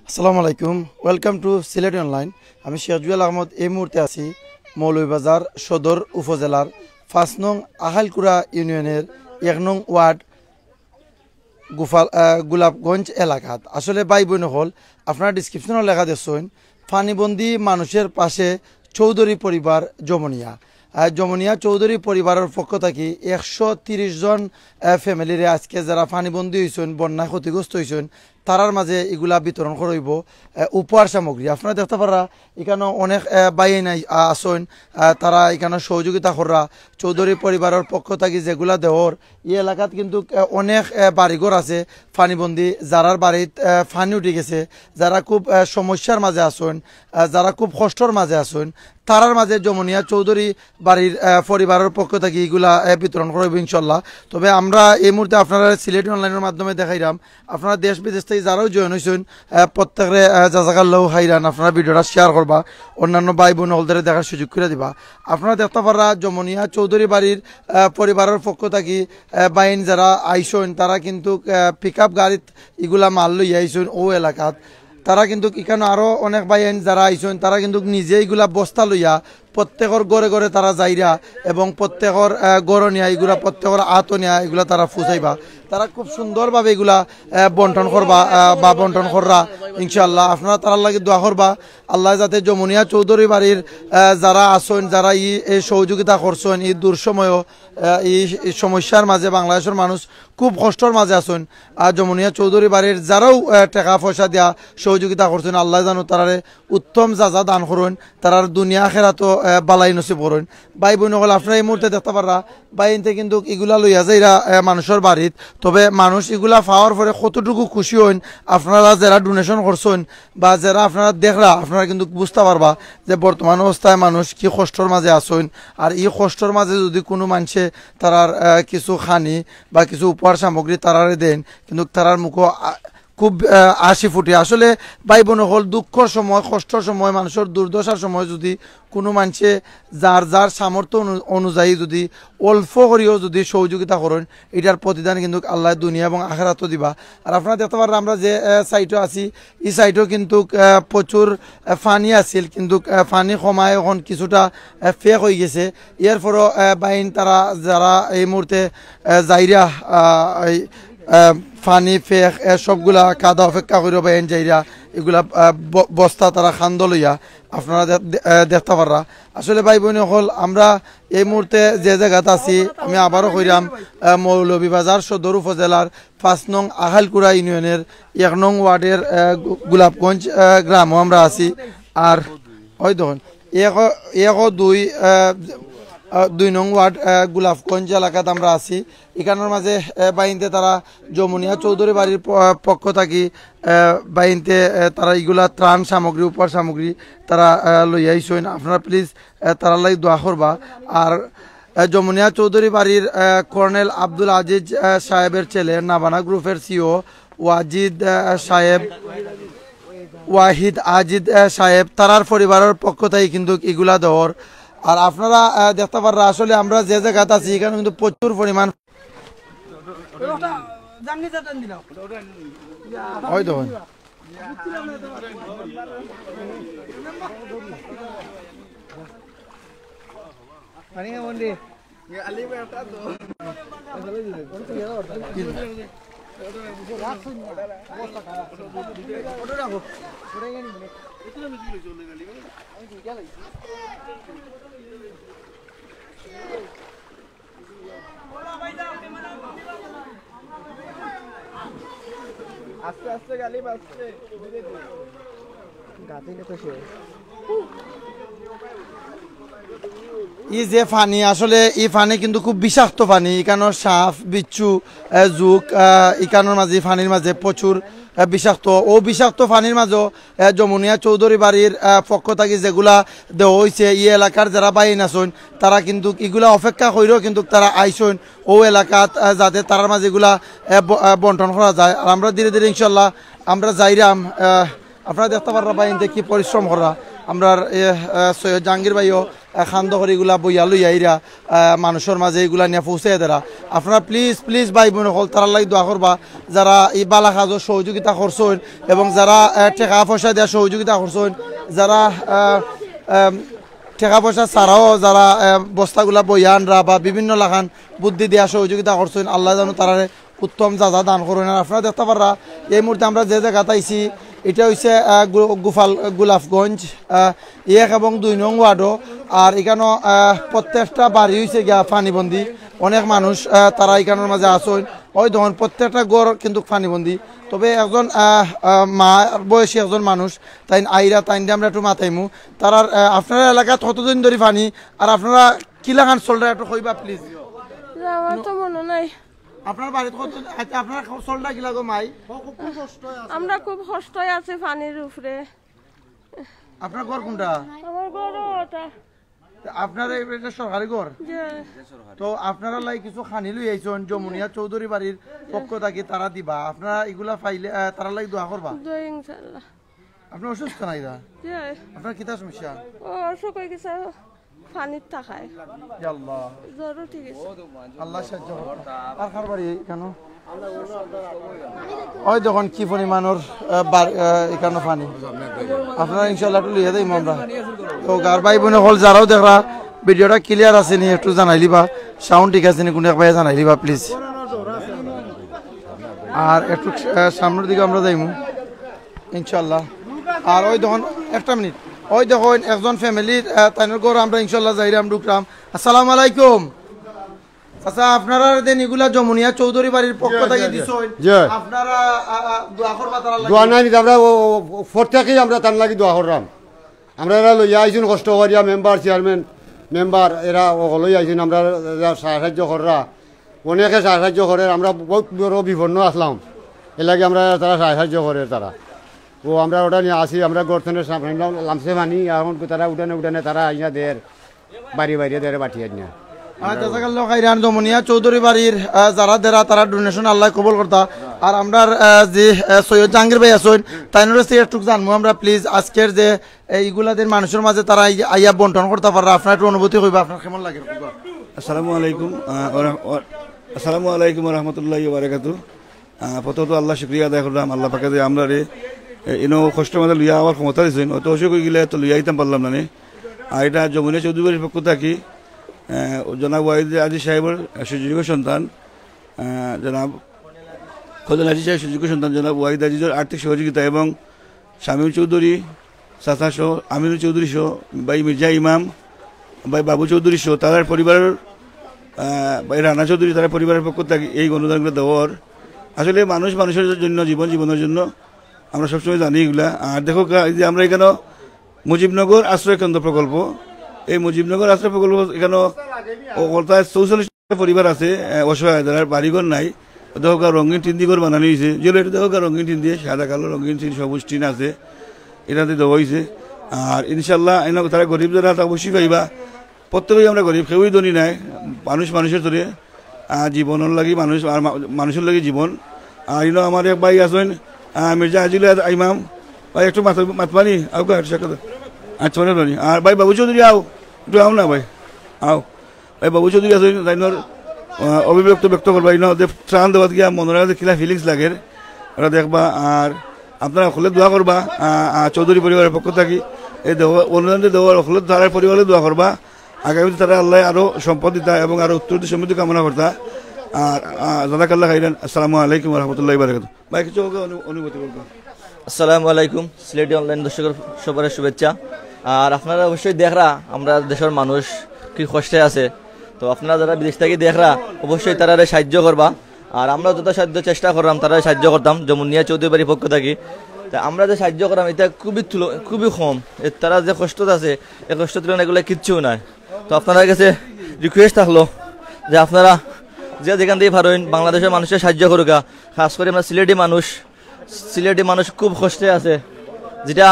আসসালামু আলাইকুম, welcome to Sylhet online. আমি সিরাজুল আহমদ। এই মুহূর্তে আছি মৌলভীবাজার সদর উপজেলার ৫ নং আহালকুড়া ইউনিয়নের ১ নং ওয়ার্ড গোলাপগঞ্জ এলাকাত। আসলে ভাই বোন হল আপনার ডিসক্রিপশনও লেখা দেখছেন, ফানিবন্দি মানুষের পাশে চৌধুরী পরিবার যমুনিয়া। যমুনিয়া চৌধুরী পরিবারের পক্ষ থেকে ১৩০ জন ফ্যামিলিরে আজকে যারা ফানিবন্দি হয়েছেন, বন্যায় ক্ষতিগ্রস্ত হয়েছেন, তারার মাঝে এগুলা বিতরণ করব উপহার সামগ্রী। আপনারা দেখতে পারা এখানে অনেক বাইন আসেন, তারা এখানে সহযোগিতা করা চৌধুরী পরিবারের পক্ষ থেকে যেগুলা দেওয়ার। এই এলাকাত কিন্তু অনেক বাড়িঘর আছে ফানিবন্দি, যারার বাড়িত ফানি উঠে গেছে, যারা খুব সমস্যার মাঝে আসেন, যারা খুব কষ্টর মাঝে আসেন, তারার মাঝে যমুনিয়া চৌধুরী বাড়ির পরিবারের পক্ষ থেকে এগুলা বিতরণ করব ইনশাল্লাহ। তবে আমরা এই মুহূর্তে আপনারা সিলেট অনলাইনের মাধ্যমে দেখাইলাম, আপনারা দেশ বিদেশ থেকে যারাও জয়েন হয়েছেন প্রত্যেকের জাজাকাল্লাহ হাইরান। আপনারা ভিডিওটা শেয়ার করবা, অন্যান্য ভাই বোন হলদের দেখার সুযোগ করে দিবা। আপনারা দেখতে পারা যমুনিয়া চৌধুরী বাড়ির পরিবারের পক্ষ থেকে বাইন যারা আইসেন, তারা কিন্তু পিক আপ গাড়িত এগুলা মাল লই আইসেন ও এলাকাত। তারা কিন্তু এখানে আরও অনেক বাইন যারা আইসেন, তারা কিন্তু নিজে এগুলা বস্তা লইয়া প্রত্যেকের ঘরে ঘরে তারা যাইরা এবং প্রত্যেকের গড় নিয়া এগুলা, প্রত্যেকের আত নিয়া এগুলা তারা ফুসাইবা। তারা খুব সুন্দরভাবে এগুলা বন্টন করবা বা বন্টন কররা ইনশাল্লাহ। আপনারা তারার লাগে দোয়া করবা, আল্লাহ যাতে যমুনিয়া চৌধুরী বাড়ির যারা আসেন, যারা এই সহযোগিতা করছেন এই দুঃসময়ও, এই সমস্যার মাঝে বাংলাদেশের মানুষ খুব কষ্টর মাঝে আসেন, আর যমুনিয়া চৌধুরী বাড়ির যারাও টাকা পয়সা দেওয়া সহযোগিতা করছেন, আল্লাহ জানো তারারে উত্তম যাজা দান করুন, তারার দুনিয়া খেরা তো বালাই নসিব করুন। ভাই বোন হল আপনারা এই মুহূর্তে দেখতে পারা বাইনতে কিন্তু এগুলা লইয়া যাইরা মানুষের বাড়িত। তবে মানুষ এগুলা পাওয়ার পরে কতটুকু খুশি হন, আপনারা যারা ডোনেশন করছেন বা যারা আপনারা দেখরা, আপনারা কিন্তু বুঝতে পারবা যে বর্তমান অবস্থায় মানুষ কি কষ্টর মাঝে আসেন। আর এই কষ্টর মাঝে যদি কোনো মানুষে তারার কিছু খানি বা কিছু উপহার সামগ্রী তারারে দেন, কিন্তু তারার মুখ খুব হাসি ফুটে। আসলে ভাই বোন হল দুঃখর সময়, কষ্টর সময়, মানুষের দুর্দশার সময় যদি কোনো মানুষে যার যার সামর্থ্য অনুযায়ী যদি অল্প করেও যদি সহযোগিতা করেন, এটার প্রতিদান কিন্তু আল্লাহ দুনিয়া এবং আখেরাতও দিবা। আর আপনারা দেখতে পারেন আমরা যে সাইটও আছি, এই সাইটও কিন্তু প্রচুর ফানি আছিল, কিন্তু ফানি কমায় এখন কিছুটা ফেক হয়ে গেছে। এরপরও বাইন তারা যারা এই মুহূর্তে যাইরা ফানি ফেক সবগুলা কাদা অপেক্ষা করে বাইন যাইরা এগুলা বস্তা তারা খান্দ লইয়া আপনারা দেখতে পাররা। আসলে ভাই বোন হল আমরা এই মুহূর্তে যে জায়গাত আছি, আমি আবারও কইরাম মৌলভীবাজার সদর উপজেলার ৫ নং আহালকুড়া ইউনিয়নের ১ নং ওয়ার্ডের গোলাপগঞ্জ গ্রামও আমরা আছি। আর ওই দেখুন ২ নং ওয়ার্ড গোলাপগঞ্জ এলাকাত আমরা আছি। এখানের মাঝে বাইনতে তারা যমুনিয়া চৌধুরী বাড়ির পক্ষ থাকি বাইনতে তারা এগুলা ত্রাণ সামগ্রী, উপহার সামগ্রী তারা লই আইসেন। আপনারা প্লিজ তারা লাগে দোয়া করবা। আর যমুনিয়া চৌধুরী বাড়ির কর্নেল আব্দুল আজিজ সাহেবের ছেলে, নাবানা গ্রুপের সিও ওয়াহিদ আজিদ সাহেব, তারার পরিবারের পক্ষ থেকে কিন্তু এগুলা দেওয়ার। আর আপনারা দেখতে পাররা আসলে আমরা যে জায়গাতে আছি এখানে কিন্তু প্রচুর পরিমাণ আস্তে আস্তে গালি বাজছে গাতিলে তো সে এই যে ফানি, আসলে এই ফানি কিন্তু খুব বিষাক্ত ফানি। এখানে সাপ, বিচ্ছু, জুক, এখানোর মাঝে ফানির মাঝে প্রচুর বিষাক্ত। ও বিষাক্ত ফানির মাঝে যমুনিয়া চৌধুরী বাড়ির পক্ষ থেকে যেগুলা দেওয়া হয়েছে, এই এলাকার যারা বাইন আসেন তারা কিন্তু এগুলা অপেক্ষা করেও কিন্তু তারা আইসেন ও এলাকাত যাতে তার মাঝে এগুলা বন্টন করা যায়। আর আমরা ধীরে ধীরে ইনশাল্লাহ আমরা যাইরাম। আপনারা দেখতে পাররা বাইন দেখি পরিশ্রম করা। আমরা সৈয়দ জাহাঙ্গীর ভাইও খান্দ করে এগুলা বইয়া লইয়া ইরা মানুষের মাঝে এগুলা নিয়ে পৌঁছে দেরা আপনারা প্লিজ প্লিজ ভাই বোন হল তারা লাগি দোয়া করবা যারা এই বালা কাজের সহযোগিতা করছেন এবং যারা টাকা পয়সা দেওয়া সহযোগিতা করছেন যারা টাকা পয়সা ছাড়াও যারা বস্তাগুলা বইয়া আনরা বা বিভিন্ন লাখান বুদ্ধি দেওয়া সহযোগিতা করছেন আল্লাহ জানো তারা উত্তম যা দান করেন। আর আপনারা দেখতে পাররা এই মুহূর্তে আমরা যে জায়গাতে আইছি এটা হচ্ছে গোলাপগঞ্জ 1 এবং 2 নং ওয়ার্ডও। আর এখানে প্রত্যেকটা বাড়ি হয়েছে গিয়া পানিবন্দি, অনেক মানুষ তারা এখানের মাঝে আসেন ওই তখন প্রত্যেকটা গড় কিন্তু পানিবন্দি। তবে একজন মা বয়সী একজন মানুষ তাই আইরা তাই আমরা একটু মাথাইমু তারা আপনার এলাকাত কতদিন ধরে পানি আর আপনারা কি লাগান চলরা একটু কইবা প্লিজ। আমার তো মনে নাই আপনার বাড়িতে কত আপনার চলটা কি লাগো মাই? আমরা খুব কষ্টই আছি পানির উপরে। আপনার ঘর কোনটা? আমার ঘরও ওটা আপনার এটা সরকারি ঘর? তো আপনারা লাই কিছু খানি লই আইছেন যমুনিয়া চৌধুরী বাড়ির পক্ষ থেকে তারা দিবা, আপনারা এগুলা পাইলে তারা লাই দোয়া করবা ইনশাআল্লাহ। আপনার অসুস্থ নাই দা? আপনার কিতা সমস্যা? ও অসুখ হয়ে গেছে পানির থাকায়। আল্লাহ জ্বর ঠিক আছে, আল্লাহ সাহায্য করুন। আর কার বাড়ি কেন ওই দেখুন কি পরিমাণের এখানে পানি আপনারা ইনশাল্লাহ একটু লিয়ে দেয় আমরা। তো গার ভাই বোনে হল যারাও দেখরা ভিডিওটা ক্লিয়ার আছে নি একটু জানাই লিবা, সাউন্ড ঠিক আছে নি কোনো এক ভাই জানাই লিবা প্লিজ। আর একটু সামনের দিকে আমরা যাইমু ইনশাল্লাহ। আর ওই দেখুন একটা মিনিট, ওই দেখুন একজন ফ্যামিলির তাইনের ঘর আমরা ইনশাল্লাহ যাইরাম ঢুকরাম। আসসালামু আলাইকুম। আচ্ছা আপনারা দেন এগুলা যমুনিয়া চৌধুরী বাড়ির পক্ষ থেকে দিছেন, আপনারা দোয়া করবা তারা লাগি? দোয়া নাই আমরা প্রত্যেকেই আমরা তার লাগি দোয়া করলাম। আমরা এরা লইয়া আইছুন কষ্ট করিয়া মেম্বার চেয়ারম্যান মেম্বার এরা লই আইছুন আমরা সাহায্য কররা অনেকে সাহায্য করে। আমরা বহুত বড় বিপন্ন আসলাম এ লাগে আমরা তারা সাহায্য করে তারা ও আমরা ওটা নিয়ে আসি আমরা গর্তনের সামনে লামসে মানি এখন তারা উঠানে উঠানে তারা আইনা দের বাড়ি বাইরে দের পাঠিয়ে নিয়ে। যমুনিয়া চৌধুরী বাড়ির যারা দেরা তারা ডোনেশন আল্লাহ কবুল করতা। আর আমরা যে সৈয়দ জাহাঙ্গীর ভাই আছেন তাইনের একটু জানবো আমরা প্লিজ আজকের যে এইগুলাদের মানুষের মাঝে তারা আইয়া বন্টন করতে পারে আপনার একটু অনুভূতি কইবা আপনার কেমন লাগে? আসসালামু আলাইকুম আসসালামু আলাইকুম রহমতুল্লাহি ওয়া বারাকাতুহু। প্রথমত আল্লাহ শুকরিয়া আদায় করলাম আল্লাহ পাকে যে আমরা রে ইনো কষ্ট মাঝে লইয়া আমার ক্ষমতা দিয়েছেন, অত অসুখ হয়ে গেলে তো লইয়া আইতাম পারলাম না। আর এটা যমুনিয়া চৌধুরী বাড়ির পক্ষ থাকি জনাব ওয়াহিদ আজি সাহেবের সুযোগ্য সন্তান জনাব খোদন আজি সাহেব সুযোগ্য সন্তান জনাব ওয়াহিদ আজিজের আর্থিক সহযোগিতা এবং শামীম চৌধুরী চাচা সহ আমিনুল চৌধুরী সহ ভাই মির্জা ইমাম ভাই বাবু চৌধুরী সহ তার পরিবারের ভাই রানা চৌধুরী তার পরিবারের পক্ষ থেকে এই অনুদানগুলো দেওয়ার আসলে মানুষের জন্য জীবনের জন্য আমরা সবসময় জানি এগুলা। আর দেখো যে আমরা এখানে মুজিবনগর আশ্রয় কেন্দ্র প্রকল্প, এই মুজিবনগর আশ্রয় প্রকল্প এখানে 44 পরিবার আছে অসহায় যারা বাড়িঘর নাই। দেখো রঙিন টিন দিয়ে ঘর বানানো হয়েছে, যেগুলো এটা দেখো রঙিন টিন দিয়ে সাদা কালো রঙিন টিন সবুজ টিন আছে এটাতে দেওয়া হয়েছে। আর ইনশাল্লাহ তারা গরিব যারা অবশ্যই পাইবা, প্রত্যেকেই আমরা গরিব কেউই ধনী নাই, মানুষের ধরে জীবনের লাগি মানুষের লাগি জীবন। আর আমার এক ভাই আছেন মির্জা আজিল ইমাম ভাই একটু মাতমানি আও আচ্ছা বানি। আর ভাই বাবু চৌধুরী একটু আও না ভাই ভাই বাবু চৌধুরী আছেন তাইনোর অভিব্যক্ত ব্যক্ত করবা ত্রাণ দেওয়াত গিয়া মনের কিলা ফিলিংস লাগে ওরা দেখবা। আর আপনারা অকলে দোয়া করবা চৌধুরী পরিবারের পক্ষ থাকি এই অনুদান দেওয়ার অকলে তার পরিবারে দোয়া করবা আগামীতে তারা আল্লাহ আরো সম্পদ দিতা এবং আরো উত্তর সমৃদ্ধি কামনা করতা। আর জাযাকাল্লাহ খাইরান। আসসালামু আলাইকুম রহমতুল্লাহি ওয়া বারাকাতুহু। ভাই কিছু অনুভূতি বলবো? আসসালামু আলাইকুম সিলেটি অনলাইন দর্শকের সবার শুভেচ্ছা। আর আপনারা অবশ্যই দেখরা আমরা দেশের মানুষ কি কষ্টে আছে, তো আপনারা যারা বিদেশ থেকে দেখরা অবশ্যই তারা সাহায্য করবা। আর আমরা যত সাহায্য চেষ্টা করলাম তারা সাহায্য করতাম যমুনিয়া চৌধুরী বাড়ির পক্ষ থাকি। তা আমরা যে সাহায্য করলাম এটা খুবই কম, তারা যে কষ্ট আছে এই কষ্ট তুলনায় এগুলো কিচ্ছু নাই। তো আপনাদের কাছে রিকোয়েস্ট থাকলো যে আপনারা যে যেখান থেকে পারেন বাংলাদেশের মানুষের সাহায্য করুকা। খাস করে আমরা সিলেটি মানুষ খুব কষ্টে আছে, যেটা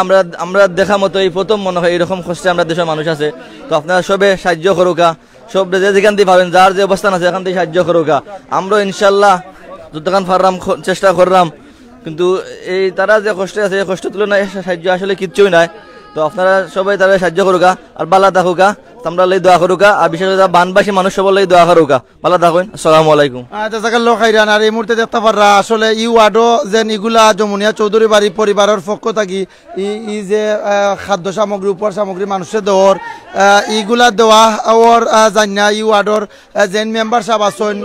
আমরা দেখা মতো এই প্রথম মনে হয় এরকম কষ্টে আমরা দেশের মানুষ আছে। তো আপনারা সবে সাহায্য করুকা, সব যে যেখান থেকে পাবেন যার যে অবস্থান আছে এখান থেকে সাহায্য করুকা। আমরা ইনশাল্লাহ যতক্ষণ পারলাম চেষ্টা করলাম, কিন্তু এই তারা যে কষ্টে আছে এই কষ্ট তুলনায় সাহায্য আসলে কিচ্ছুই নাই। তো আপনারা সবাই তারা সাহায্য করুকা আর বালা থাকুকা। আমরা লাই দোয়া করুকা আর বিশেষ করে বানবাসী মানুষ সবার লাই দোয়া করুকা ভালো থাকুন আসসালামু আলাইকুম জাজাকাল্লাহ খাইরান। আর এই মুহূর্তে দেখতে পাররা আসলে ই ওয়ার্ডও যেন ইগুলা যমুনিয়া চৌধুরী বাড়ি পরিবারের পক্ষ থাকি ই যে খাদ্য সামগ্রী উপহার সামগ্রী মানুষের দেওয়ার ইগুলা দেওয়া ওর জানা ই ওয়ার্ডর যেন মেম্বার সাহেব আসেন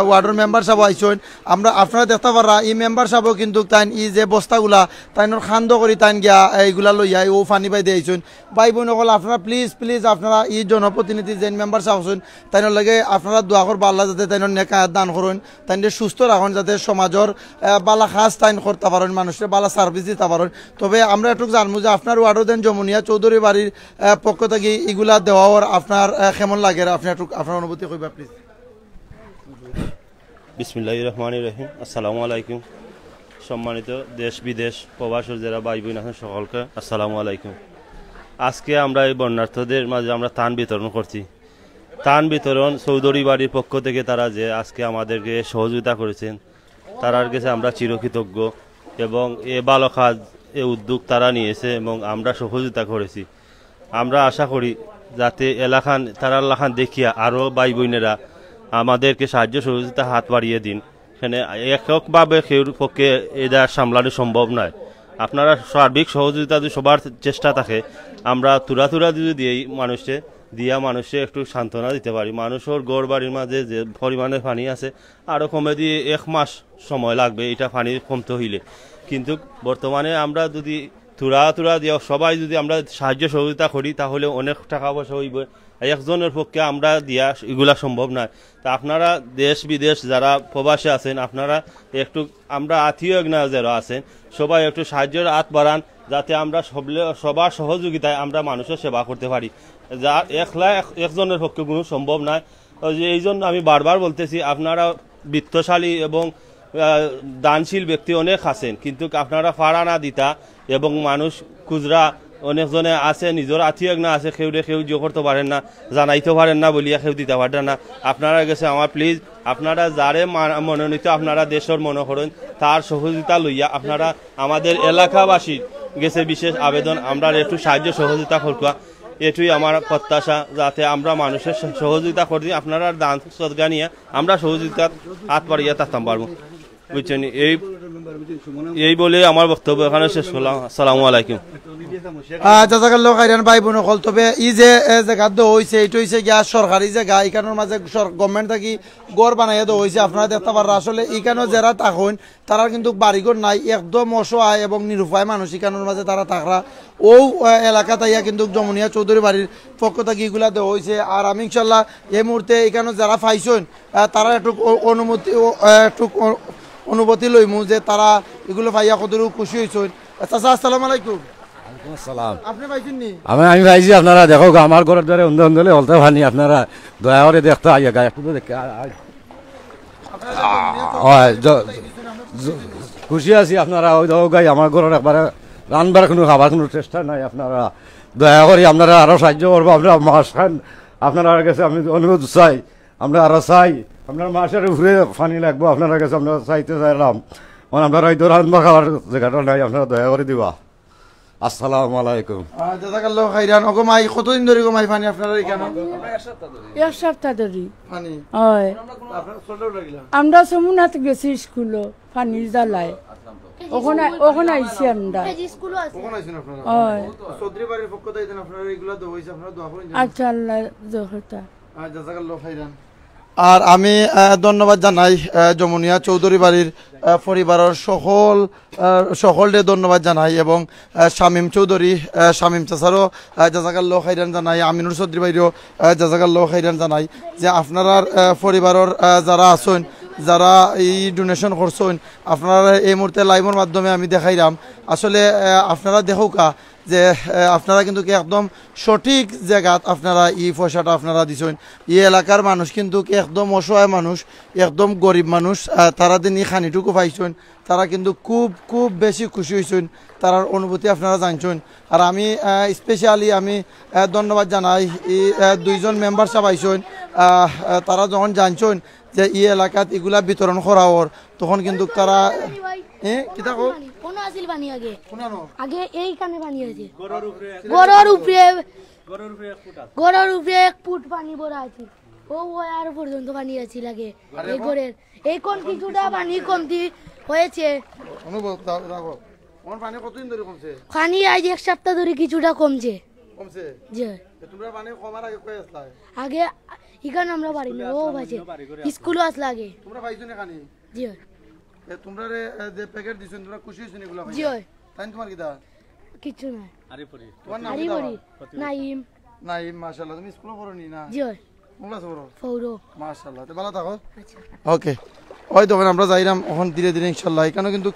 ওয়ার্ডর মেম্বার সাহেব আইসেন আমরা আপনারা দেখতে পাররা ই মেম্বার সাহেবও কিন্তু তাই ই যে বস্তাগুলা তাইনোর খান্দ করি তাইন গিয়া এইগুলা লইয়া ও ফানি বাই দিয়ে আইসেন ভাই বোন সকল আপনারা প্লিজ আপনারা ই জনপ্রতিনিধি যেন মেম্বার সাহেব আছেন তাইনোর লাগে আপনারা দোয়া করবা আল্লাহ যাতে তাইনোর নেক হায়াত দান করুন তাই সুস্থ রাখুন যাতে সমাজের বালা খাস তাইন করতে পারেন মানুষের বালা সার্ভিস দিতে পারেন। তবে আমরা একটু জানবো যে আপনার ওয়ার্ডও দেন যমুনিয়া চৌধুরী বাড়ির পক্ষ থেকে এগুলা দেওয়ার আপনার কেমন লাগে আপনি একটু আপনার অনুভূতি কইবা প্লিজ। বিসমিল্লাহির রহমানির রহিম। আসসালামু আলাইকুম। সম্মানিত দেশ বিদেশ প্রবাসী যারা ভাই বোন আছেন সকলকে আসসালামু আলাইকুম। আজকে আমরা এই বন্যার্থদের মাঝে আমরা ত্রাণ বিতরণ করছি। ত্রাণ বিতরণ চৌধুরী বাড়ির পক্ষ থেকে তারা যে আজকে আমাদেরকে সহযোগিতা করেছেন তারার কাছে আমরা চিরকৃতজ্ঞ এবং এ ভালো কাজ এ উদ্যোগ তারা নিয়েছে এবং আমরা সহযোগিতা করেছি। আমরা আশা করি যাতে তারা এলাকান দেখিয়া আরও ভাই বোনেরা আমাদেরকে সাহায্য সহযোগিতা হাত বাড়িয়ে দিন। এখানে এককভাবে কেউর পক্ষে এটা সামলানো সম্ভব নয়। আপনারা সার্বিক সহযোগিতা যদি সবার চেষ্টা থাকে আমরা তুরা যদি দিয়েই মানুষে একটু সান্ত্বনা দিতে পারি। মানুষের গড় বাড়ির মাঝে যে পরিমাণে পানি আছে আরও কমে দিয়ে 1 মাস সময় লাগবে এটা পানি কমতে হইলে, কিন্তু বর্তমানে আমরা যদি তুরা দিয়ে সবাই যদি আমরা সাহায্য সহযোগিতা করি তাহলে অনেক টাকা পয়সা হইবে। একজনের পক্ষে আমরা দিয়া এগুলা সম্ভব নয়। তা আপনারা দেশ বিদেশ যারা প্রবাসী আছেন আপনারা একটু আমরা আত্মীয় যারা আছেন সবাই একটু সাহায্যের হাত বাড়ান যাতে আমরা সবার সহযোগিতায় আমরা মানুষের সেবা করতে পারি। যা একজনের পক্ষে কোনো সম্ভব নয়। এই জন্য আমি বারবার বলতেছি আপনারা বিত্তশালী এবং দানশীল ব্যক্তি অনেক আছেন, কিন্তু আপনারা ফাড়া না দিতা এবং মানুষ খুচরা অনেকজনে আছে নিজের আত্মীয় না আছে কেউ জো করতে পারেন না জানাইতে পারেন না বলিয়া কেউ দিতে পারেন না। আপনারা গেছে আমার প্লিজ আপনারা যারে মনোনীত আপনারা দেশের মনে করেন তার সহযোগিতা লইয়া আপনারা আমাদের এলাকাবাসীর গেছে বিশেষ আবেদন আমরা একটু সাহায্য সহযোগিতা করবা। এটুই আমার প্রত্যাশা যাতে আমরা মানুষের সহযোগিতা করি আপনারা দান সদগা নিয়ে আমরা সহযোগিতা হাত বাড়িয়ে থাকতাম পারবো বুঝছেন। এই বলে আমার বক্তব্য এখানে শেষ করলাম। আসসালামু আলাইকুম। জাজাকাল্লাহ খাইরান ভাই বোন সকল। তবে ই যে জায়গা দেওয়া হয়েছে এইটা হয়েছে গিয়া সরকারি জায়গা, এখানোর মাঝে গভর্নমেন্ট থাকি গড় বানাইয়া দেওয়া হয়েছে। আপনারা দেখতে পারেন আসলে এখানেও যারা থাকেন তারা কিন্তু বাড়িঘর নাই, একদম অসহায় এবং নিরুপায় মানুষ এখানোর মাঝে তারা থাকরা ও এলাকা তাইয়া কিন্তু যমুনিয়া চৌধুরী বাড়ির পক্ষ থেকে এগুলা দেওয়া হয়েছে। আর আমি ইনশাল্লাহ এই মুহূর্তে এখানে যারা পাইছেন তারা একটু অনুভূতি লইমু যে তারা এগুলো পাইয়া কতটুকু খুশি হয়েছেন। চাচা আসসালামু আলাইকুম। আপনি পাইছেন নি? আমি পাইছি। আপনারা দেখো আমার ঘরের দ্বারা অন্ধলে হলতে ভানি আপনারা দয়া করে দেখতে আইয়া গায়ে একটু দেখে খুশি আছি। আপনারা ওই দেখো গাই আমার ঘরের একবারে রানবার কোনো খাবার কোনো চেষ্টা নাই। আপনারা দয়া করে আপনারা আরো সাহায্য করবো। আপনারা মাছ খান আপনারা কাছে আমি অনুরোধ চাই। আমরা আরো চাই আপনার মাছের ঘুরে পানি লাগবো আপনার কাছে আমরা চাইতে চাইলাম আপনারা হয়তো রান্না খাওয়ার জায়গাটা নাই আপনারা দয়া করে দিবা। আসসালামু আলাইকুম। জাজাকাল্লাহ খাইরান। ওগো মাই কতদিন ধরে গো মাই পানি আপনারা এখানে? এক সপ্তাহ ধরে পানি হয়। আপনারা ছোট লাগিলা আমরা সমুনাতে গেছি স্কুলে পানির জ্বালায় ওখানে আইছি আমরা। কখন আইছেন আপনারা? হয় চৌধুরী বাড়ির পক্ষ থেকে আপনারা এগুলা দেওয়া হয়েছে আপনারা দোয়া করেন। আচ্ছা আল্লাহ জহরতা। জাজাকাল্লাহ খাইরান। আর আমি ধন্যবাদ জানাই যমুনিয়া চৌধুরী বাড়ির পরিবারের সকলকে ধন্যবাদ জানাই এবং শামীম চৌধুরী শামীম চাচারও জাজাকাল্লাহ খাইরান জানাই, আমিনুর চৌধুরী ভাইরও জাজাকাল্লাহ খাইরান জানাই যে আপনারা পরিবারের যারা আছেন যারা এই ডোনেশন করছেন আপনারা এই মুহূর্তে লাইভের মাধ্যমে আমি দেখাইলাম। আসলে আপনারা দেখুকা যে আপনারা কিন্তু একদম সঠিক জায়গাত আপনারা এই পয়সাটা আপনারা দিচ্ছেন। এই এলাকার মানুষ কিন্তু একদম অসহায় মানুষ, একদম গরিব মানুষ, তারা দিন এই খানিটুকু পাইছেন তারা কিন্তু খুব বেশি খুশি হয়েছেন। তার অনুভূতি আপনারা জানছেন। আর আমি স্পেশালি আমি ধন্যবাদ জানাই এই দুইজন মেম্বার সাহেব আইছেন। তারা যখন জানছেন যে এই এলাকাত এগুলা বিতরণ করা ওর তখন কিন্তু তারা আগে এইখানে বানিয়েছে গড়ের উপরে গড়ের উপরে 1 ফুট পানি ভরা আছে ও আর পর্যন্ত পানি আছে লাগে এই গড়ের এই কোন কিছুটা পানি কমতি হয়েছে অনুভব রাখো কোন পানি কতদিন ধরে কমছে পানি আজ 1 সপ্তাহ ধরে কিছুটা কমছে কমছে জি তোমরা পানি কমার আগে কই আসলা আগে ইখান আমরা বাড়ি না ও বাজে স্কুলও আসলা আগে তোমরা পাইছো না কানি জি তোমরা যে প্যাকেট দিছেন তোমরা খুশি হইছেন এগুলা জি তাই তোমার কি দা কিছু না তোমার নাম আরি কি বড়ি নাইম নাইম মাশাআল্লাহ তুমি স্কুলে পড়ো নি না জি কোন ক্লাসে পড়ো ফৌরো মাশাআল্লাহ তো ভালো থাকো আচ্ছা ওকে ওই তখন আমরা যাইরাম এখন ধীরে ধীরে ইনশাল্লাহ এখানে কিন্তু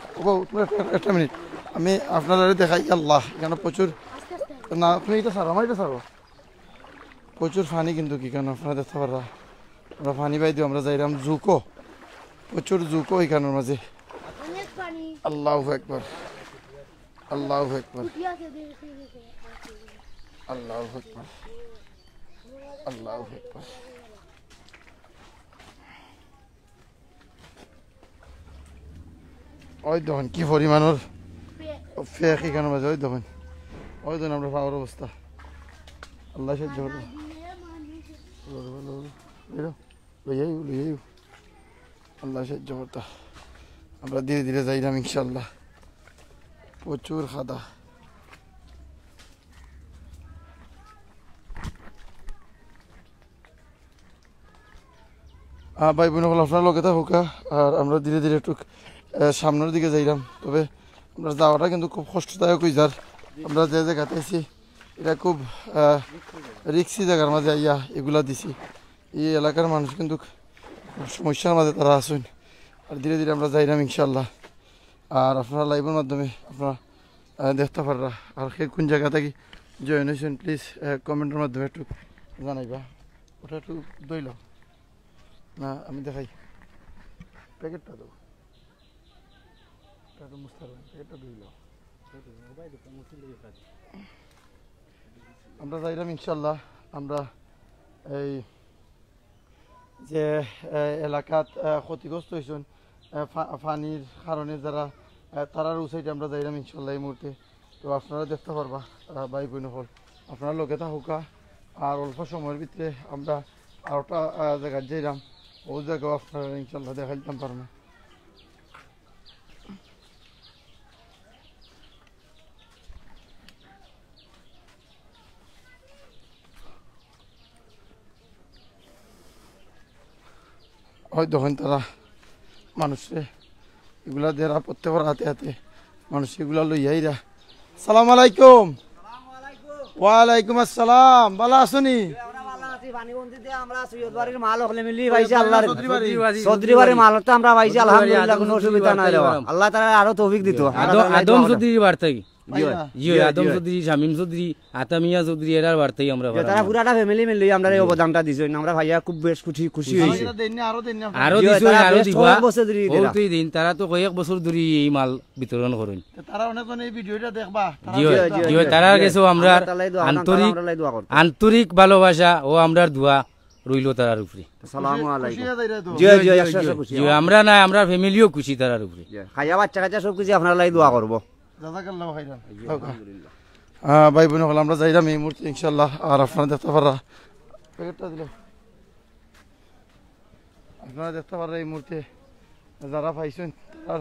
একটা মিনিট আমি আপনারা দেখাই আল্লাহ এখানে প্রচুর না তুমি এটা সারো আমার এটা সারো প্রচুর ফানি কিন্তু কি কেন আপনারা দেখতে পাররা আমরা ফানি পাই দিও আমরা যাইরাম জুকো প্রচুর জুকো এখানের মাঝে অনেক পানি আল্লাহু আকবার আল্লাহু আকবার কি আছে দেখি আল্লাহু আকবার আল্লাহু আকবার ওই দেখুন কি পরিমাণের ফেক এখানের মাঝে ওই দেখুন ওই দেখুন আমরা পাওয়ার অবস্থা আল্লাহ সাহায্য করবো আল্লাহ সাহায্য করতো আমরা ধীরে ধীরে যাইলাম ইনশাল্লাহ প্রচুর খাদা ভাই বোন হল আপনার লোকে থাকুকা আর আমরা ধীরে ধীরে একটু সামনের দিকে যাইলাম তবে আমরা যাওয়াটা কিন্তু খুব কষ্টদায়ক হয়ে যার আমরা যে জায়গাতে আছি এটা খুব রিক্সি জায়গার মাঝে আইয়া এগুলা দিছি এই এলাকার মানুষ কিন্তু সমস্যার মাঝে তারা আসুন আর ধীরে ধীরে আমরা যাইলাম ইনশাল্লাহ আর আপনারা লাইভের মাধ্যমে আপনারা দেখতে পাররা আর সে কোন জায়গা থেকে জয়েন হয়েছেন প্লিজ কমেন্টের মাধ্যমে একটু জানাইবা ওটা একটু দইল না আমি দেখাই প্যাকেটটা দেবো প্যাকেটটা দইল আমরা যাইলাম ইনশাল্লাহ আমরা এই যে এলাকাত ক্ষতিগ্রস্ত হয়েছেন পানির কারণে যারা তারার উসাইডে আমরা যাইলাম ইনশাল্লাহ এই মুহূর্তে তো আপনারা দেখতে পারবা ভাই বোন হল আপনারা লোকে থাকুকা আর অল্প সময়ের ভিতরে আমরা আর একটা জায়গায় যাইলাম ও জায়গাও আপনারা ইনশাল্লাহ দেখা দিতাম পারবেন হয় তখন তারা মানুষে এগুলা দেরা প্রত্যেকের হাতে হাতে মানুষ এগুলা লইয়াইরা সালাম আলাইকুম ওয়ালাইকুম আসসালাম ভালো আছনি আরো তৌফিক দিত আদম চৌধুরীর বার্তাই আদম চৌধুরী শামিম চৌধুরী আতামিয়া চৌধুরী এরার বার্তাই আমরা তারা পুরাটা ফ্যামিলি মিলে আমরা এই অবদানটা দিছি আমরা ভাইয়া খুব বেশ খুশি হয়েছি আরো দিছো আরো দিবা তুই দিন তারা তো কয়েক বছর ধরে এই মাল বিতরণ করেন তারা অনেকজন এই ভিডিওটা দেখবা তারা গেছো আমরা আন্তরিক ভালোবাসা ও আমরার দোয়া রইল তারার উপরে আসসালামু আলাইকুম আমরা না আমরা ফ্যামিলিও খুশি তারার উপরে খাইয়া বাচ্চা কাচ্চা সব কিছু আপনার লাই দোয়া করবো ভাই বোন হল আমরা যাইলাম এই মুহূর্তে ইনশাল্লাহ আর আপনারা দেখতে পারা প্যাকেটটা দিল আপনারা দেখতে পারা এই মুহূর্তে যারা পাইছেন তার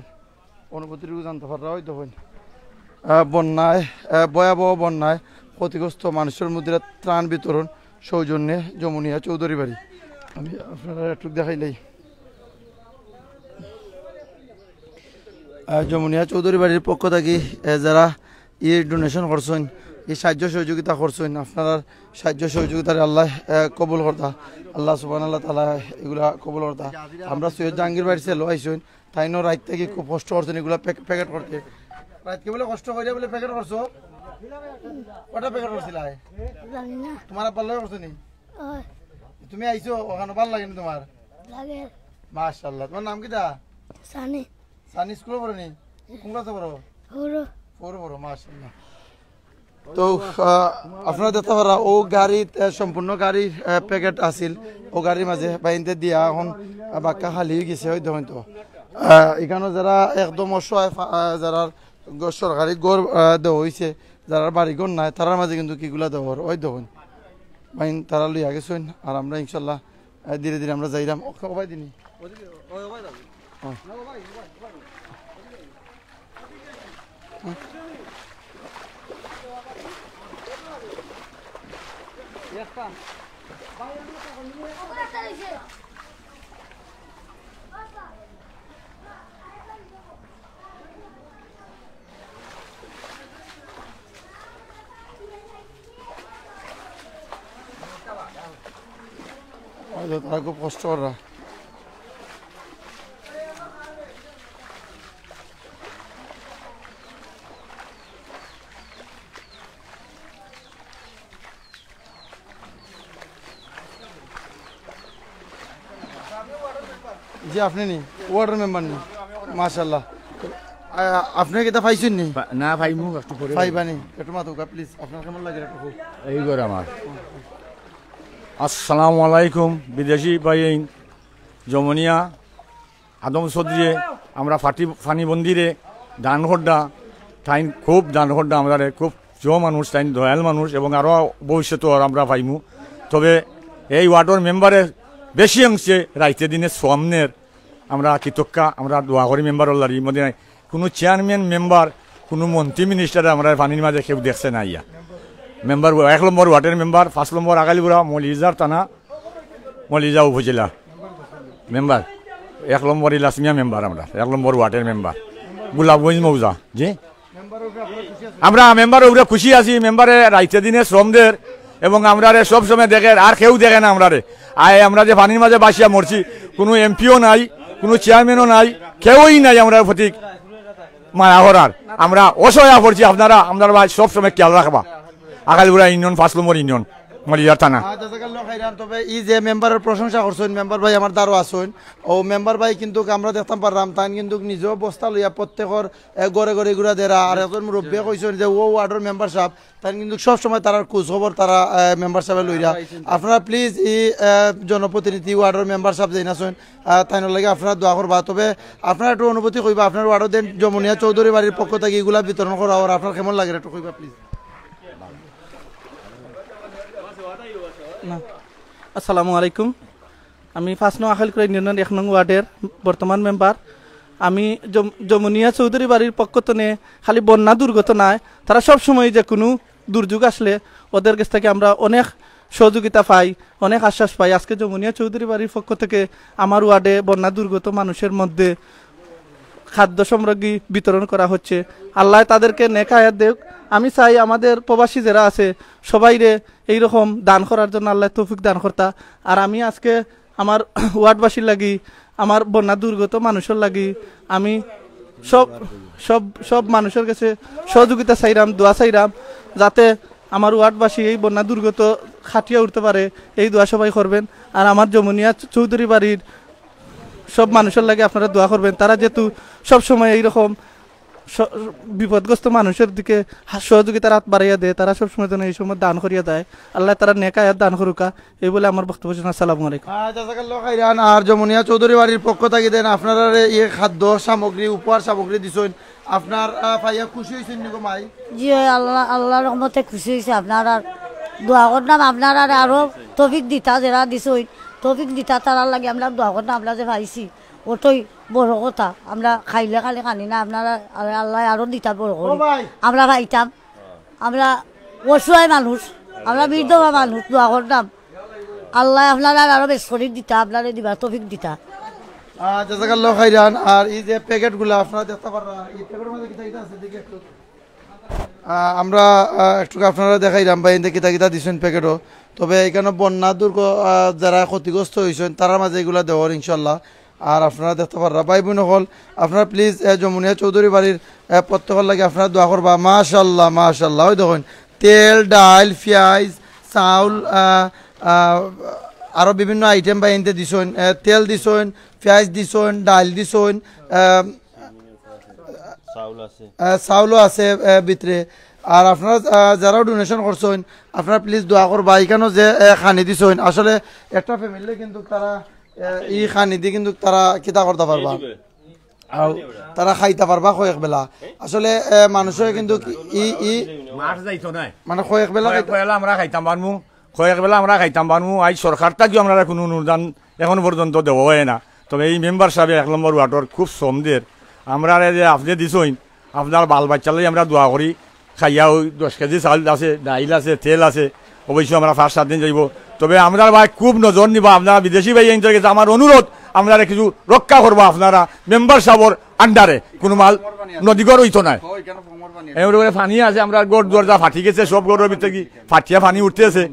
অনুভূতিটুকু জানতে পারা হয়তো বন্যায় ভয়াবহ বন্যায় ক্ষতিগ্রস্ত মানুষের মধ্যে ত্রাণ বিতরণ সৌজন্যে যমুনিয়া চৌধুরী বাড়ি আমি আপনারা একটু দেখাইলাই যমুনিয়া চৌধুরী বাড়ির পক্ষ থেকে যারা ডোনেশন করছেন এই সাহায্য সহযোগিতা করছেন আপনার সাহায্য সহযোগিতার আল্লাহ কবুল করতা আল্লাহ সুবহানাল্লাহ তাআলা এগুলা কবুল করতা আমরা সৈয়দ জাহাঙ্গীর বাড়ি ছেলে আইসুন তাই নো রাত থেকে খুব কষ্ট করছেন এগুলা প্যাকেট করতে রাতকে বলে কষ্ট করে বলে প্যাকেট করছো কটা প্যাকেট করছিল তোমার আব্বা লাগে করছো নি তুমি আইছো ওখানে ভালো লাগে না তোমার লাগে মাশাআল্লাহ তোমার নাম কি দা সানি সানি স্কুলে পড়ো নি কোন ক্লাসে পড়ো পড়ো মাশাআল্লাহ তো আপনারা দেখতে পারা ও গাড়িত সম্পূর্ণ গাড়ির প্যাকেট আছিল ও গাড়ির মাঝে বাইন্দে দিয়া এখন বাক্কা খালি হয়ে গেছে ওই দেখুন তো এখানে যারা একদম অসহায় যারা সরকারি গড় দেওয়া হয়েছে যারা বাড়ি ঘর নাই তার মাঝে কিন্তু কিগুলা দেওয়ার ওই দেখুন বাইন তারা লইয়া গেছেন আর আমরা ইনশাল্লাহ ধীরে ধীরে আমরা যাইলাম ওবাই দিনি তারা খুব কষ্ট করা জি আপনি নি ওয়ার্ডের মেম্বার নি মাশাআল্লাহ আপনি কি তা পাইছেন নি না পাইমু একটু পরে পাইবানি একটু মাতুকা প্লিজ আপনার কেমন লাগে একটু এই করে আমার আসসালামু আলাইকুম বিদেশি ভাইন যমুনিয়া আদম চৌধুরী আমরা ফানি মন্দিরে দান খড্ডা তাইন খুব দান খড্ডা আমরা খুব মানুষ তাইন দয়াল মানুষ এবং আরও ভবিষ্যতে আমরা পাইমু তবে এই ওয়ার্ডের মেম্বারের বেশি অংশে রাইতে দিনে সামনের আমরা কৃতজ্ঞা আমরা দোয়া করি মেম্বার হল্লারি মধ্যে কোনো চেয়ারম্যান মেম্বার কোনো মন্ত্রী মিনিস্টার আমরা পানির মাঝে কেউ দেখছে না ইয়া মেম্বার 1 নম্বর ওয়ার্ডের মেম্বার 5 নম্বর আগালিপুরা মলিজার থানা মলিজা উপজেলা মেম্বার 1 নম্বর ইলাসমিয়া মেম্বার আমরা 1 নম্বর ওয়ার্ডের মেম্বার গোলাপগঞ্জ মৌজা জি আমরা মেম্বার ওরা খুশি আছি মেম্বারে রাইতে দিনে শ্রমদের এবং আমরা সব সময় দেখে আর কেউ দেখে না আমরা আমরা যে পানির মাঝে বাসিয়া মরছি কোনো এমপিও নাই কোনো চেয়ারম্যানও নাই কেউই নাই আমরা প্রতি মায়া করার আমরা অসহায় পড়ছি আপনারা ভাই সব সময় খেয়াল রাখবা আকালপুরা ইউনিয়ন 5 নম্বর ইউনিয়ন মলিজার থানা তবে এই যে মেম্বারের প্রশংসা করছেন মেম্বার ভাই আমার দ্বারও আসেন ও মেম্বার ভাই কিন্তু আমরা দেখতাম পারলাম তাই কিন্তু নিজেও বস্তা লইয়া প্রত্যেকের ঘরে ঘরে ঘুরা দেরা আর এখন মুরব্বী কইছেন যে ও ওয়ার্ডের মেম্বার সাহেব তাই কিন্তু সবসময় তারা খোঁজ খবর তারা মেম্বার সাহেব লইরা আপনারা প্লিজ এই জনপ্রতিনিধি ওয়ার্ডের মেম্বার সাহেব যেন আছেন তাই লাগে আপনারা দোয়া করবা তবে আপনারা একটু অনুভূতি কইবা আপনার ওয়ার্ডের দেন যমুনিয়া চৌধুরী বাড়ির পক্ষ থেকে এগুলা বিতরণ করা আর আপনার কেমন লাগে একটু কইবা প্লিজ আসসালামু আলাইকুম আমি 5 নং আখালকুড়া ইউনিয়নের 1 নং ওয়ার্ডের বর্তমান মেম্বার আমি যমুনিয়া চৌধুরী বাড়ির পক্ষ থেকে খালি বন্যা দুর্ঘটনায় তারা সব সময় যে কোনো দুর্যোগ আসলে ওদের কাছ থেকে আমরা অনেক সহযোগিতা পাই অনেক আশ্বাস পাই আজকে যমুনিয়া চৌধুরী বাড়ির পক্ষ থেকে আমার ওয়ার্ডে বন্যা দুর্গত মানুষের মধ্যে খাদ্য সামগ্রী বিতরণ করা হচ্ছে আল্লাহ তাদেরকে নেক হায়াত দেখ আমি চাই আমাদের প্রবাসী যারা আছে সবাইরে এইরকম দান করার জন্য আল্লাহ তৌফিক দান করতা আর আমি আজকে আমার ওয়ার্ডবাসীর লাগি আমার বন্যা দুর্গত মানুষের লাগি আমি সব সব সব মানুষের কাছে সহযোগিতা চাইরাম দোয়া চাইরাম যাতে আমার ওয়ার্ডবাসী এই বন্যা দুর্গত খাটিয়ে উঠতে পারে এই দোয়া সবাই করবেন আর আমার যমুনিয়া চৌধুরী বাড়ির সব মানুষের লাগে আপনারা দোয়া করবেন তারা যেহেতু সবসময় এইরকম বিপদগ্রস্ত মানুষের দিকে সহযোগিতার হাত বাড়াইয়া দেয় তারা সবসময় যেন এই সময় দান করিয়া দেয় আল্লাহ তারা নেক হায়াত দান করুকা এই বলে আমার বক্তব্য আসসালামু আলাইকুম আর যমুনিয়া চৌধুরী বাড়ির পক্ষ থেকে দেন আপনারা এই খাদ্য সামগ্রী উপহার সামগ্রী দিছেন আপনার পাইয়া খুশি হয়েছেন নিগো মাই জি আল্লাহর রহমতে খুশি হয়েছে আপনার আর দোয়া করলাম আপনার আর আরো তৌফিক দিতা যারা দিছই তৌফিক দিতা তারার লাগে আমরা দোয়া করলাম আমরা যে পাইছি ওটাই বড় কথা আমরা খাইলে খালি খানি না আপনারা আল্লাহ আরো দিতা বড় করি আমরা খাইতাম আমরা অসহায় মানুষ আমরা বিধবা মানুষ দোয়া করতাম আল্লাহ আপনারা আরো বেশ শরীর দিতা আপনারা দিবা তৌফিক দিতা জাযাকাল্লাহ খাইরান আর এই যে প্যাকেটগুলো আপনারা দেখতে পাররা এই প্যাকেটের মধ্যে কি কিটা আছে দেখি একটু আমরা একটু আপনারা দেখাইলাম ভাই এতে কিতা কিতা দিছেন প্যাকেটও তবে এখানে বন্যা দুর্গ যারা ক্ষতিগ্রস্ত হয়েছেন তার মাঝে এগুলা দেওয়ার ইনশাল্লাহ আর আপনারা দেখতে পাররা ভাই বোন হল আপনারা প্লিজ যমুনিয়া চৌধুরী বাড়ির প্রত্যেকের লাগে আপনারা দোয়া করবা মাশাল্লাহ মাশাল্লাহ ওই দেখুন তেল ডাল পেঁয়াজ চাউল আরও বিভিন্ন আইটেম বা এনতে দিছেন তেল দিছেন পেঁয়াজ দিছেন ডাল দিছেন চাউলও আছে ভিতরে আর আপনারা যারা ডোনেশন করছেন আপনারা প্লিজ দোয়া করবা এখানেও যে খানি দিছেন আসলে একটা ফ্যামিলি কিন্তু তারা ই খানি দিয়ে কিন্তু তারা কিতা করতে পারবা তারা খাইতে পারবা কয়েক বেলা আসলে মানুষের কিন্তু ই মাছ যাইতো না মানে কয়েক বেলা আমরা খাইতাম পারমু কয়েকবেলা আমরা খাইতাম বানু আজ সরকার থেকেও আমরা কোনো অনুদান এখন পর্যন্ত দেওয়া হয় না। তবে এই মেম্বার সাহেব 1 নম্বর ওয়ার্ডর খুব শ্রমদের আমরা যে আপনি দিছইন আপনার বাল বাচ্চালাই আমরা দোয়া করি খাইয়া ওই 10 কেজি চাল আছে, ডাইল আছে, তেল আছে, অবশ্যই আমরা 5-7 দিন যাইব। তবে আমরা ভাই খুব নজর নিবা, আপনারা বিদেশি ভাই গেছে আমার অনুরোধ আপনারা কিছু রক্ষা করবা আপনারা মেম্বার সাহেবের আন্ডারে কোনো মাল নদীগড় হইতো না। এবারে পানি আছে আমরা গড় দরজা ফাটি গেছে, সব গড়ের ভিতরে কি ফাটিয়া পানি উঠতেছে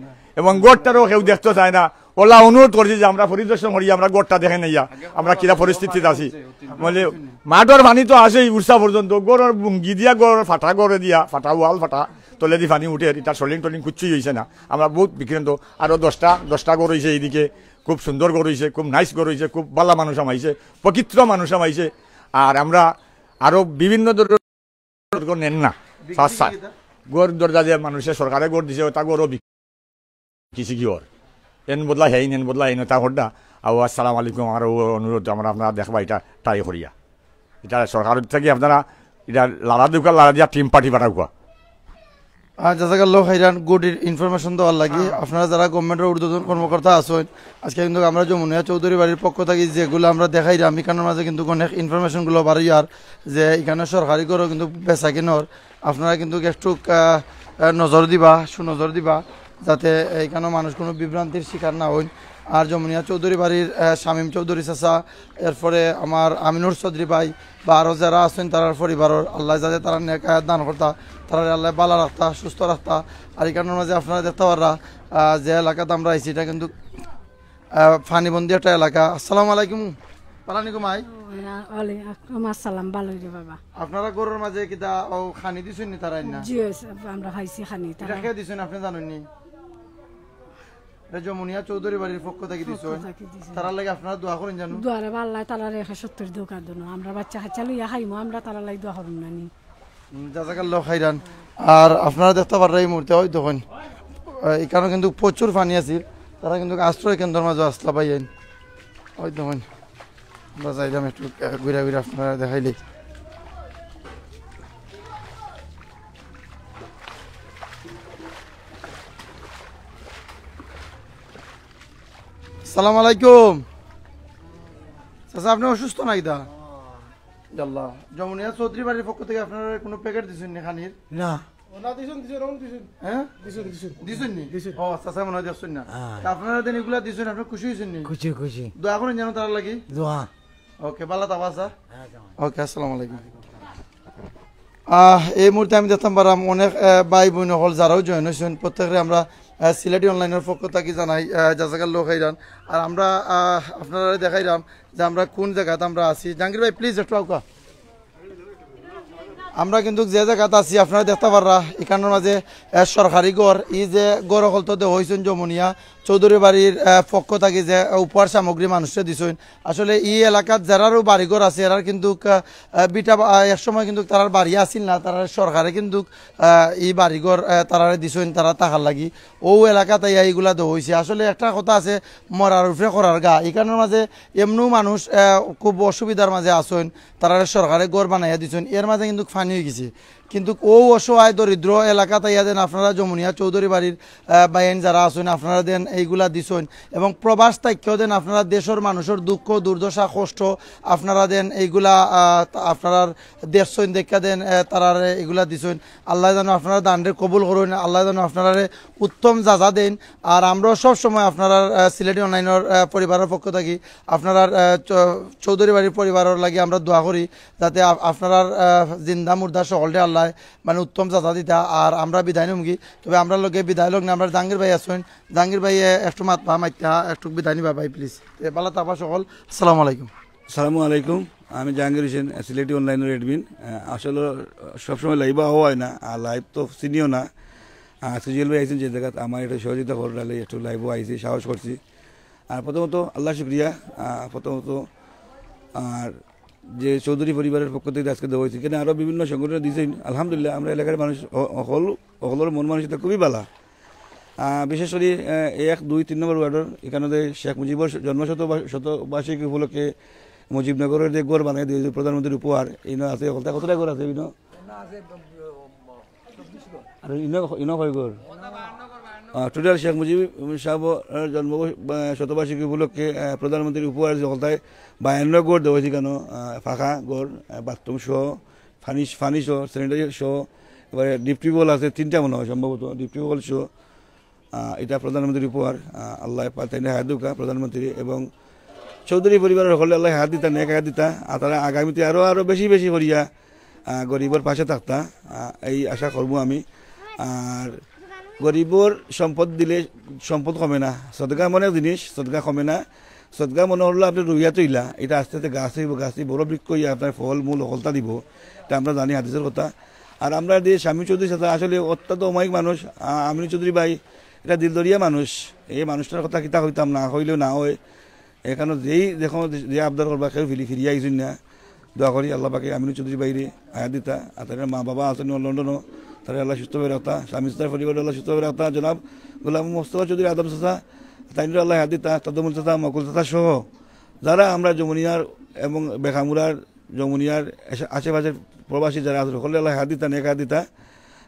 এবং গড়টারও কেউ দেখতে চায় না। ওলা অনুরোধ করছি যে আমরা পরিদর্শন করি, আমরা গড়টা দেখে নেইয়া আমরা কিরা পরিস্থিতিতে আছি। বলে মাঠর পানি তো আসেই উড়সা পর্যন্ত, গড়ের বুঙ্গি দিয়া গড় ফাটা গড়ে দিয়া ফাটা ওয়াল ফাটা তলে দি পানি উঠে, এটা সলিং টলিং কুচ্ছুই হয়েছে না। আমরা বহুত বিক্রান্ত, আরও 10টা গড় হয়েছে এইদিকে, খুব সুন্দর গড় হয়েছে, খুব নাইস গড় হয়েছে, খুব ভালো মানুষ আমাইছে, পবিত্র মানুষ আমাইছে। আর আমরা আরো বিভিন্ন ধরনের নেন না গড় দরজা যে মানুষের সরকারে গড় দিছে তা গড়ও কিছু কি ওর এন বদলা হেইন এন বদলা হেইন তা হড্ডা। আও আসসালামু আলাইকুম, আর অনুরোধ আমরা আপনারা দেখবা এটা ট্রাই করিয়া, এটা সরকারের থেকে আপনারা এটা লালা দিয়া টিম পার্টি বানাওয়া। জাযাকাল্লাহু খাইরান, গুড ইনফরমেশন দেওয়ার লাগি। আপনারা যারা গভর্নমেন্টের ঊর্ধ্বতন কর্মকর্তা আছেন, আজকে কিন্তু আমরা যমুনিয়া চৌধুরী বাড়ির পক্ষ থেকে যেগুলো আমরা দেখাইলাম এখানের মাঝে কিন্তু অনেক ইনফরমেশনগুলো বাড়ি আর যে এখানে সরকারি করেও কিন্তু বেচা কিনোর আপনারা কিন্তু একটু নজর দিবা, সুনজর দিবা, যাতে এইখানে মানুষ কোনো বিভ্রান্তির শিকার না হন। আর যমুনিয়া চৌধুরী বাড়ির শামীম চৌধুরী চাচা, এরপরে আমার আমিনুর চৌধুরী ভাই বা আরও যারা আছেন তার পরিবারের আল্লাহ যাতে তারা নেকায়াত দান করতা, তারা আল্লাহ বালা রাখতা, সুস্থ রাখতা। আর এখানের মাঝে আপনারা দেখতে পারা যে এলাকাতে আমরা আইছি এটা কিন্তু ফানিবন্দি একটা এলাকা। আসসালামু আলাইকুম, পালানিকুম আই আসসালাম, ভালো রে বাবা। আপনারা গরুর মাঝে কিতা ও খানি দিছেন নি তারাই না? জি আমরা খাইছি খানি। এটা কে দিছেন আপনি জানেন নি? যমুনিয়া চৌধুরী বাড়ির পক্ষ থেকে দিছেন, তারা লাগে আপনারা দোয়া করেন জানো? দোয়ারে আল্লাহ তাআলার 170 দোকা দেন, আমরা বাচ্চা হাচ্চা লইয়া খাইমু, আমরা তারা লাগি দোয়া করুম না নি। জাযাকাল্লাহু খাইরান। আর আপনারা দেখতে পারেন এই মুহূর্তে ওই দেখুন এখানে কিন্তু প্রচুর পানি আছে, তারা কিন্তু আশ্রয় কেন্দ্রের মাঝে আসলা পাইয়েন। ওই দেখুন আমরা যাইলাম একটু ঘুরে ঘুরে আপনারা দেখাইলে। সালাম আলাইকুম চাচা, আপনি অসুস্থ নাকি? দা আল্লাহ, যমুনিয়া চৌধুরী বাড়ির পক্ষ থেকে আপনারা কোনো প্যাকেট দিছেন নি খানির? না। আপনারা দেন এগুলা দিছেন, আপনার খুশি হয়েছেন নি? খুশি খুশি। দোয়া করেন যেন তারা লাগি। দোয়া। ওকে, ভালো থাকবা স্যার। ওকে, আসসালামু আলাইকুম। এই মুহূর্তে আমি দেখতাম পারাম অনেক ভাই বোন হল যারাও জয়েন হয়েছেন, প্রত্যেকে আমরা সিলেটি অনলাইনের পক্ষ থেকে জানাই জাযাকাল্লাহু খাইরান। আর আমরা আপনারা দেখাইলাম যে আমরা কোন জায়গাতে আমরা আছি। জাহাঙ্গীর ভাই প্লিজ একটু আউকা। আমরা কিন্তু যে জায়গাতে আছি আপনারা দেখতে পাররা এখানের মাঝে সরকারি গড়, এই যে গড় হল তো হয়েছেন যমুনিয়া চৌধুরী বাড়ির পক্ষ থেকে যে উপহার সামগ্রী মানুষে দিছেন। আসলে এই এলাকাত যারারও বাড়িঘর আছে এরার কিন্তু বিটা একসময় কিন্তু তারার বাড়ি আসিল না, তারা সরকারে কিন্তু এই বাড়িঘর তারারে দিছেন তারা টাকার লাগি। ও এলাকাতে এইগুলা তো হয়েছে। আসলে একটা কথা আছে, মরার উপরে করার গা। এখানের মাঝে এমনিও মানুষ খুব অসুবিধার মাঝে আসেন, তারা সরকারে গড় বানাইয়া দিছেন, এর মাঝে কিন্তু ফানি হয়ে গেছে। কিন্তু ও অসহায় দরিদ্র এলাকাতে দেন আপনারা যমুনিয়া চৌধুরী বাড়ির বাইন যারা আছেন আপনারা দেন এইগুলা দিছেন, এবং প্রবাস তাইক্যও দেন আপনারা দেশের মানুষের দুঃখ দুর্দশা কষ্ট আপনারা দেন এইগুলা আপনারা দেখছেন দেখা দেন তারা এগুলা দিছেন। আল্লাহ যেন আপনারা দানরে কবুল করুন, আল্লাহ যেন আপনারা উত্তম যাজা দেন। আর আমরাও সবসময় আপনারা সিলেটি অনলাইনের পরিবারের পক্ষ থাকি আপনারা চৌধুরী বাড়ির পরিবারের লাগে আমরা দোয়া করি যাতে আপনারা জিন্দা মুর্দা সকলটা আল্লাহ মানে উত্তম যাতা দিতা। আর আমরা বিদায় নিমগি, তবে আমরা লোকে বিদায় লোক না, আমরা জাহাঙ্গীর ভাই আসুন, জাহাঙ্গীর ভাই একটু মাতবা মাইতা একটু বিদায় নিবা ভাই প্লিজ। ভালো থাকবা সকল, আসসালামু আলাইকুম। আসসালামু আলাইকুম, আমি জাহাঙ্গীর হোসেন, সিলেটি অনলাইনের এডমিন। আসলে সবসময় লাইভ হয় না, আর লাইভ তো চিনিও না। আজকে জুয়েল ভাই আইসেন যে জায়গায় আমার এটা সহযোগিতা করালে একটু লাইভও আইসি, সাহস করছি। আর প্রথমত আল্লাহ শুক্রিয়া, প্রথমত আর যে চৌধুরী পরিবারের পক্ষ থেকে আজকে দেওয়া হয়েছে, এখানে আরও বিভিন্ন সংগঠন দিয়েছেন। আলহামদুলিল্লাহ আমরা এলাকার মানুষ সকলের মন মানসিকতা খুবই ভালো। বিশেষ করে 1, 2, 3 নম্বর ওয়ার্ডের এখানে শেখ মুজিবর জন্মশতবার্ষিকী উপলক্ষে মুজিবনগরের যে গড় বানাই দিয়েছে প্রধানমন্ত্রীর উপহার, ইনো আছে কতটা গড় আছে ইনো? আর ইনো হয় গড় টোটাল শেখ মুজিব সাহেবের জন্ম শতবার্ষিকী উপলক্ষে প্রধানমন্ত্রীর উপহার জগতায় 52 গড় দেওয়া হয়েছে কেন ফাঁকা গড় বাথরুম সহ ফানি সহ স্যানিটারি সহ এবারে ডিপটিউবওয়েল আছে 3টা মনে হয় সম্ভবত ডিপটিউবওয়েল সহ এটা প্রধানমন্ত্রীর উপহার আল্লাহ তাই হায়াত দুকা প্রধানমন্ত্রী এবং চৌধুরী পরিবারের সকলে আল্লাহ হায়াত দিতা নেক হায়াত দিতা আর তারা আগামীতে আরও বেশি বেশি করিয়া গরিবর পাশে থাকতা এই আশা করবো আমি। আর গরিবর সম্পদ দিলে সম্পদ কমে না, সদকা মনে জিনিস সদকা কমে না। সদকা মনে হলো আপনি রুইয়া তৈলা এটা আস্তে আস্তে গাছ হইব, গাছ বড় বৃক্ষ হইয়া আপনার ফল মূল সফলতা দিব, এটা আমরা জানি হাদিসের কথা। আর আমরা যে স্বামী চৌধুরীর সাথে আসলে অত্যন্ত অমায়িক মানুষ, আমিন চৌধুরী ভাই এটা দিলদরিয়া মানুষ, এই মানুষটার কথা কিতা হইতাম না হইলেও না হয় এখানে যেই দেখো যে আবদার করবা কেউ ফিরিয়া আইসুন না। দোয়া করি আল্লাহ পাকে আমিন চৌধুরী বাইরে আয়াত দিতা আর তাদের মা বাবা আছেন লন্ডনও, তারা আল্লাহ সুস্থভাবে রাখতা, স্বামী স্ত্রীর পরিবার আল্লাহ সুস্থভাবে রাখতা, জনাব গোলাম মোস্তফা চৌধুরী আদম চাচা তাই আল্লাহ হাত দিতা, তদমুল চাচা মকুল চাচা সহ যারা আমরা যমুনিয়ার এবং বেখামুরার যমুনিয়ার আশেপাশের প্রবাসী যারা আছে সকলে আল্লাহ হাত দিতা নেক হাত দিতা।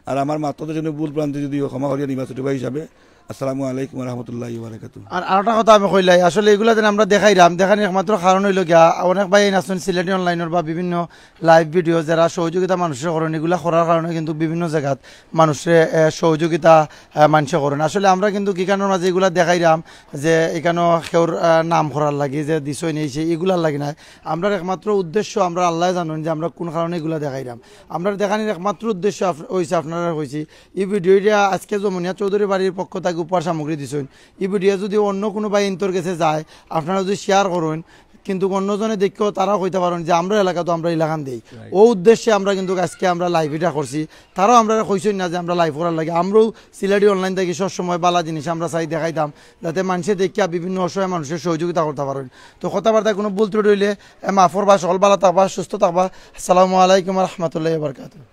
আর আমার মাত্রদের জন্য ভুল প্রান্তি যদি ক্ষমা করিয়া নিবা ছোট ভাই হিসাবে। আসসালামু আলাইকুম রহমতুল্লাহি ওয়া বারাকাতুহু। আর আরেকটা কথা আমি কইলাই আসলে এগুলা যেন আমরা দেখাইলাম, দেখানোর একমাত্র কারণ হইল গিয়া অনেক ভাই আসুন সিলেটি অনলাইনের বা বিভিন্ন লাইভ ভিডিও যারা সহযোগিতা মানুষের করেন এগুলা করার কারণে কিন্তু বিভিন্ন জায়গাত মানুষের সহযোগিতা মানুষে করেন। আসলে আমরা কিন্তু কিখানোর মাঝে এগুলা দেখাইলাম যে এখানেও কেউর নাম করার লাগে যে দিশই নিয়েছে এগুলার লাগে না। আমরা একমাত্র উদ্দেশ্য আমরা আল্লাহ জানেন যে আমরা কোন কারণে এগুলা দেখাইলাম। আমরা দেখানোর একমাত্র উদ্দেশ্য হয়েছে আপনারা হয়েছি এই ভিডিওটা আজকে যমুনিয়া চৌধুরী বাড়ির পক্ষ থেকে উপহার সামগ্রী দিছেন। এই ভিডিও যদি অন্য কোনো ভাই ইন্তর কাছে যায় আপনারা যদি শেয়ার করেন কিন্তু অন্যজনে দেখেও তারাও কইতে পারেন যে আমরা এলাকা তো আমরা এলাকান দিই, ও উদ্দেশ্যে আমরা কিন্তু আজকে আমরা লাইভ এটা করছি। তারাও আমরা কইছেন না যে আমরা লাইভ করার লাগে, আমরাও সিলেটি অনলাইন থেকে সবসময় বালা জিনিস আমরা চাই দেখাইতাম যাতে মানুষে দেখিয়া বিভিন্ন অসহায় মানুষের সহযোগিতা করতে পারেন। তো কথাবার্তায় কোনো ভুল ত্রুটি হইলে মাফর বা সকল বালা থাকবা সুস্থ থাকবা। আসসালামু আলাইকুম রহমতুল্লাহ বারকাতুহু।